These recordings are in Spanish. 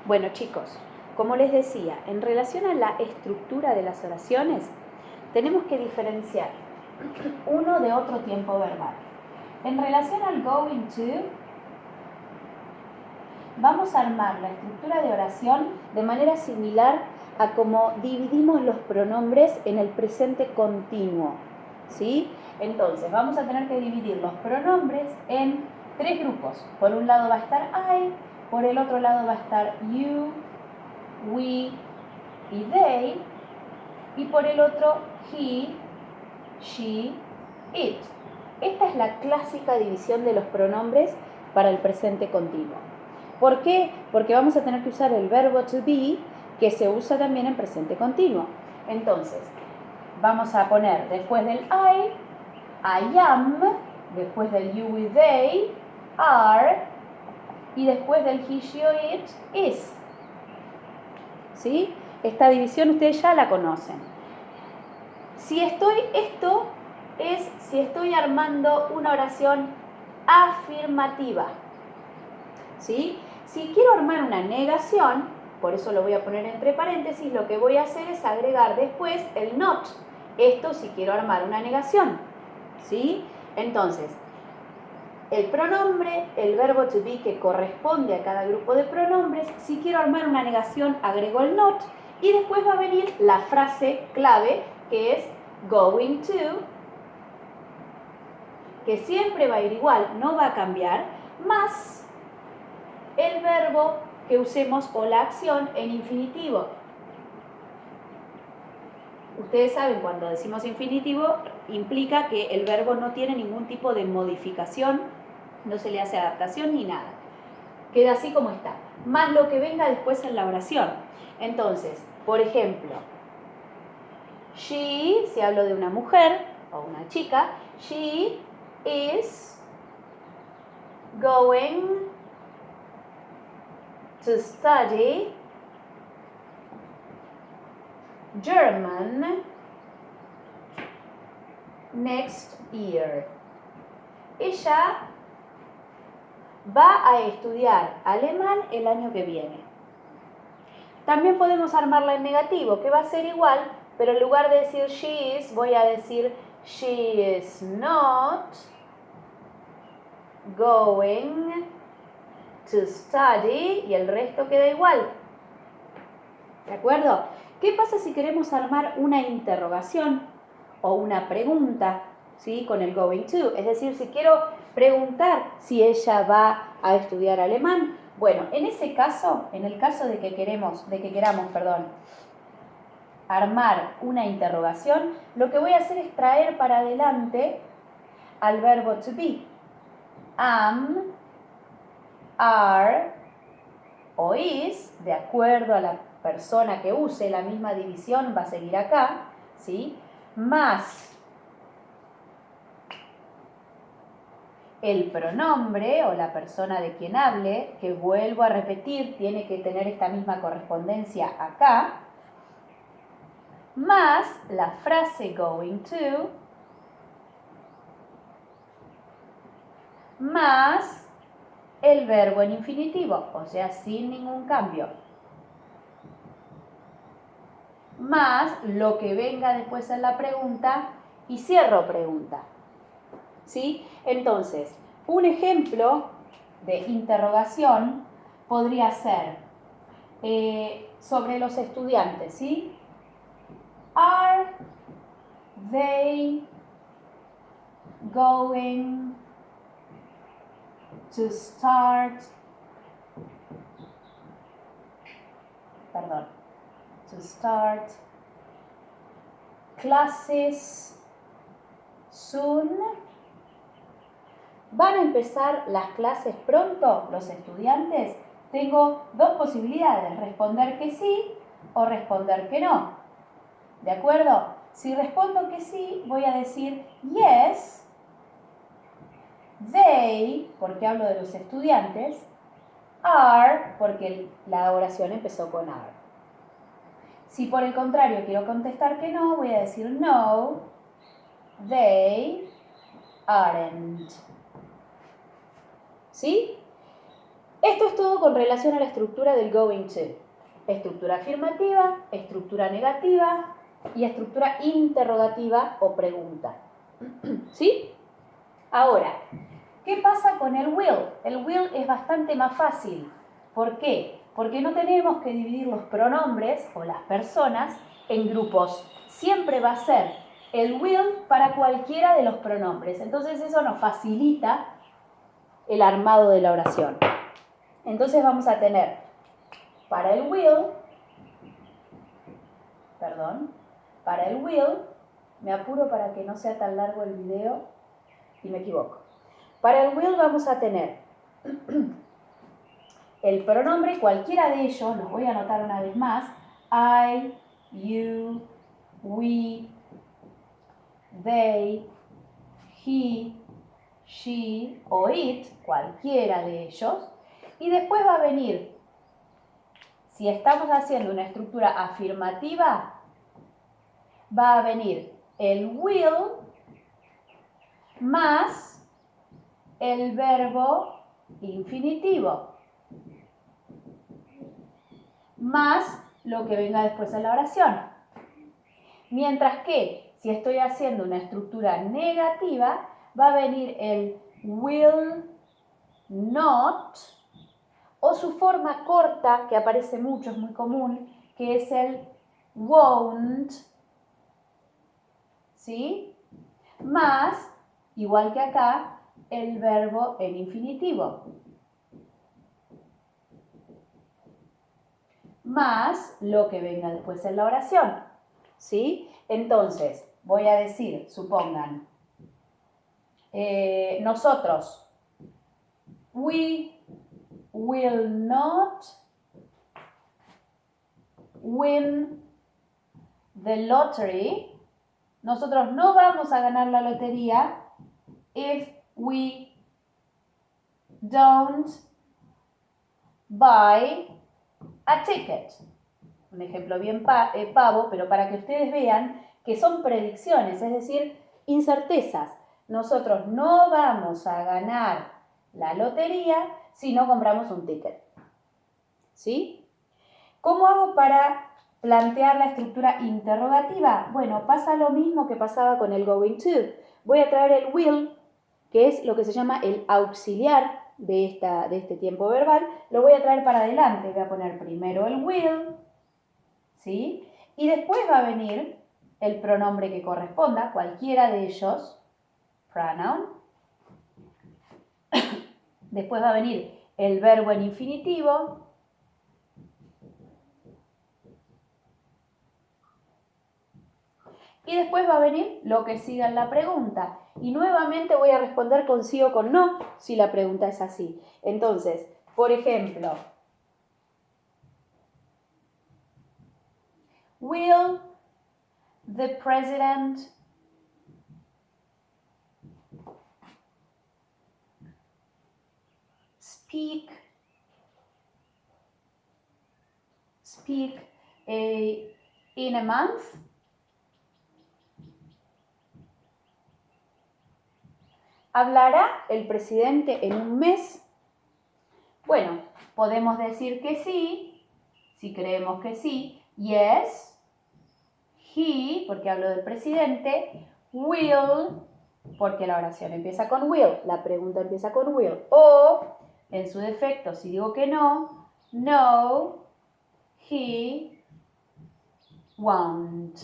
Bueno, chicos, como les decía, en relación a la estructura de las oraciones, tenemos que diferenciar uno de otro tiempo verbal. En relación al going to, vamos a armar la estructura de oración de manera similar a cómo dividimos los pronombres en el presente continuo, ¿sí? Entonces, vamos a tener que dividir los pronombres en 3 grupos. Por un lado va a estar I, por el otro lado va a estar you, we y they, y por el otro he, she, it. Esta es la clásica división de los pronombres para el presente continuo. ¿Por qué? Porque vamos a tener que usar el verbo to be, que se usa también en presente continuo. Entonces, vamos a poner después del I am, después del you y they, are, y después del he, she o it, is. ¿Sí? Esta división ustedes ya la conocen. Si estoy armando una oración afirmativa. ¿Sí? Si quiero armar una negación, por eso lo voy a poner entre paréntesis, lo que voy a hacer es agregar después el not. Esto si quiero armar una negación. ¿Sí? Entonces, el pronombre, el verbo to be que corresponde a cada grupo de pronombres, si quiero armar una negación, agrego el not y después va a venir la frase clave que es going to, que siempre va a ir igual, no va a cambiar, más el verbo que usemos o la acción en infinitivo. Ustedes saben, cuando decimos infinitivo, implica que el verbo no tiene ningún tipo de modificación, no se le hace adaptación ni nada. Queda así como está, más lo que venga después en la oración. Entonces, por ejemplo, she, si hablo de una mujer o una chica, she is going to study German next year. Ella va a estudiar alemán el año que viene. También podemos armarla en negativo, que va a ser igual, pero en lugar de decir she is, voy a decir she is not going to study y el resto queda igual. ¿De acuerdo? ¿Qué pasa si queremos armar una interrogación o una pregunta, ¿sí? Con el going to? Es decir, si quiero preguntar si ella va a estudiar alemán. Bueno, en ese caso, en el caso de que queramos, armar una interrogación, lo que voy a hacer es traer para adelante al verbo to be. Am, are o is, de acuerdo a la persona que use, la misma división va a seguir acá, ¿sí? Más el pronombre o la persona de quien hable, que vuelvo a repetir, tiene que tener esta misma correspondencia acá, más la frase going to, más el verbo en infinitivo, o sea, sin ningún cambio, más lo que venga después en la pregunta y cierro pregunta. ¿Sí? Entonces, un ejemplo de interrogación podría ser sobre los estudiantes, ¿sí? Are they going to start, classes soon? ¿Van a empezar las clases pronto los estudiantes? Tengo dos posibilidades, responder que sí o responder que no. ¿De acuerdo? Si respondo que sí, voy a decir yes, they, porque hablo de los estudiantes, are, porque la oración empezó con are. Si por el contrario quiero contestar que no, voy a decir no, they aren't. ¿Sí? Esto es todo con relación a la estructura del going to. Estructura afirmativa, estructura negativa y estructura interrogativa o pregunta. ¿Sí? Ahora, ¿qué pasa con el will? El will es bastante más fácil. ¿Por qué? Porque no tenemos que dividir los pronombres o las personas en grupos. Siempre va a ser el will para cualquiera de los pronombres. Entonces eso nos facilita el armado de la oración. Entonces vamos a tener para el will, me apuro para que no sea tan largo el video y me equivoco. Para el will vamos a tener el pronombre, cualquiera de ellos, los voy a anotar una vez más, I, you, we, they, he, she o it, cualquiera de ellos. Y después va a venir, si estamos haciendo una estructura afirmativa, va a venir el will más el verbo infinitivo, más lo que venga después en la oración. Mientras que si estoy haciendo una estructura negativa, va a venir el will not o su forma corta, que aparece mucho, es muy común, que es el won't, ¿sí? Más, igual que acá, el verbo en infinitivo. Más lo que venga después en la oración, ¿sí? Entonces, voy a decir, supongan, nosotros, we will not win the lottery. Nosotros no vamos a ganar la lotería if we don't buy a ticket. Un ejemplo bien pavo, pero para que ustedes vean que son predicciones, es decir, incertezas. Nosotros no vamos a ganar la lotería si no compramos un ticket. ¿Sí? ¿Cómo hago para plantear la estructura interrogativa? Bueno, pasa lo mismo que pasaba con el going to. Voy a traer el will, que es lo que se llama el auxiliar de este tiempo verbal. Lo voy a traer para adelante. Voy a poner primero el will, ¿sí? Y después va a venir el pronombre que corresponda, cualquiera de ellos, pronoun. Después va a venir el verbo en infinitivo. Y después va a venir lo que siga en la pregunta. Y nuevamente voy a responder con sí o con no, si la pregunta es así. Entonces, por ejemplo, will the president speak in a month? ¿Hablará el presidente en un mes? Bueno, podemos decir que sí, si creemos que sí. Yes, he, porque hablo del presidente. Will, porque la oración empieza con will, la pregunta empieza con will. O, en su defecto, si digo que no, no, he won't.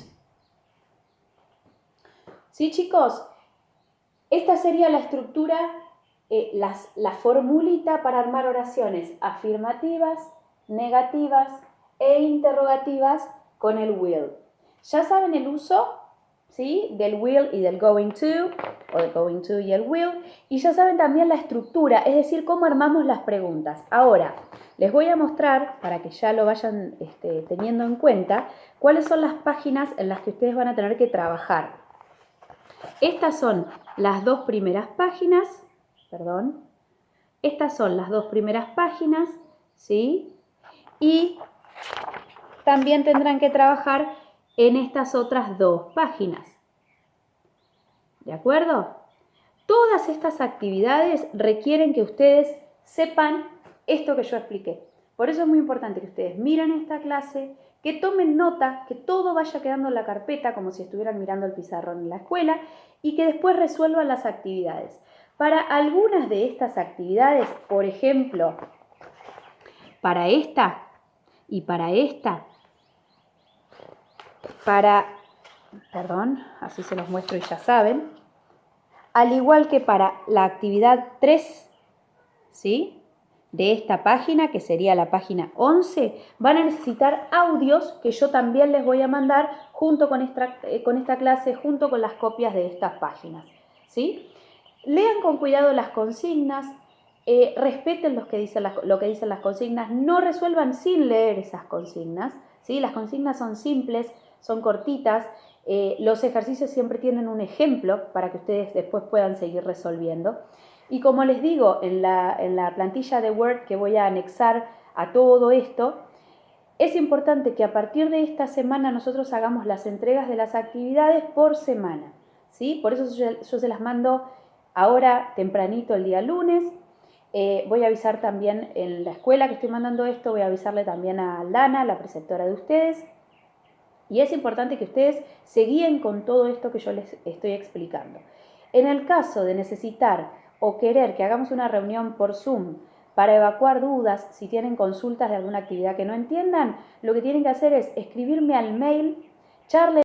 ¿Sí, chicos? Esta sería la estructura, la formulita para armar oraciones afirmativas, negativas e interrogativas con el will. Ya saben el uso, ¿sí?, del will y del going to, o del going to y el will, y ya saben también la estructura, es decir, cómo armamos las preguntas. Ahora, les voy a mostrar, para que ya lo vayan teniendo en cuenta, cuáles son las páginas en las que ustedes van a tener que trabajar. Estas son las dos primeras páginas, ¿sí? Y también tendrán que trabajar en estas otras dos páginas. ¿De acuerdo? Todas estas actividades requieren que ustedes sepan esto que yo expliqué. Por eso es muy importante que ustedes miren esta clase, que tomen nota, que todo vaya quedando en la carpeta como si estuvieran mirando el pizarrón en la escuela y que después resuelvan las actividades. Para algunas de estas actividades, por ejemplo, para esta y para esta, así se los muestro y ya saben, al igual que para la actividad 3, ¿sí?, de esta página, que sería la página 11, van a necesitar audios que yo también les voy a mandar junto con esta clase, junto con las copias de estas páginas, ¿sí? Lean con cuidado las consignas, respeten lo que dicen las consignas, no resuelvan sin leer esas consignas, ¿sí? Las consignas son simples, son cortitas, los ejercicios siempre tienen un ejemplo para que ustedes después puedan seguir resolviendo. Y como les digo, en la plantilla de Word que voy a anexar a todo esto, es importante que a partir de esta semana nosotros hagamos las entregas de las actividades por semana, ¿sí? Por eso yo se las mando ahora tempranito el día lunes. Voy a avisar también en la escuela que estoy mandando esto, voy a avisarle también a Lana, la preceptora de ustedes. Y es importante que ustedes se guíen con todo esto que yo les estoy explicando. En el caso de necesitar o querer que hagamos una reunión por Zoom para evacuar dudas, si tienen consultas de alguna actividad que no entiendan, lo que tienen que hacer es escribirme al mail charlen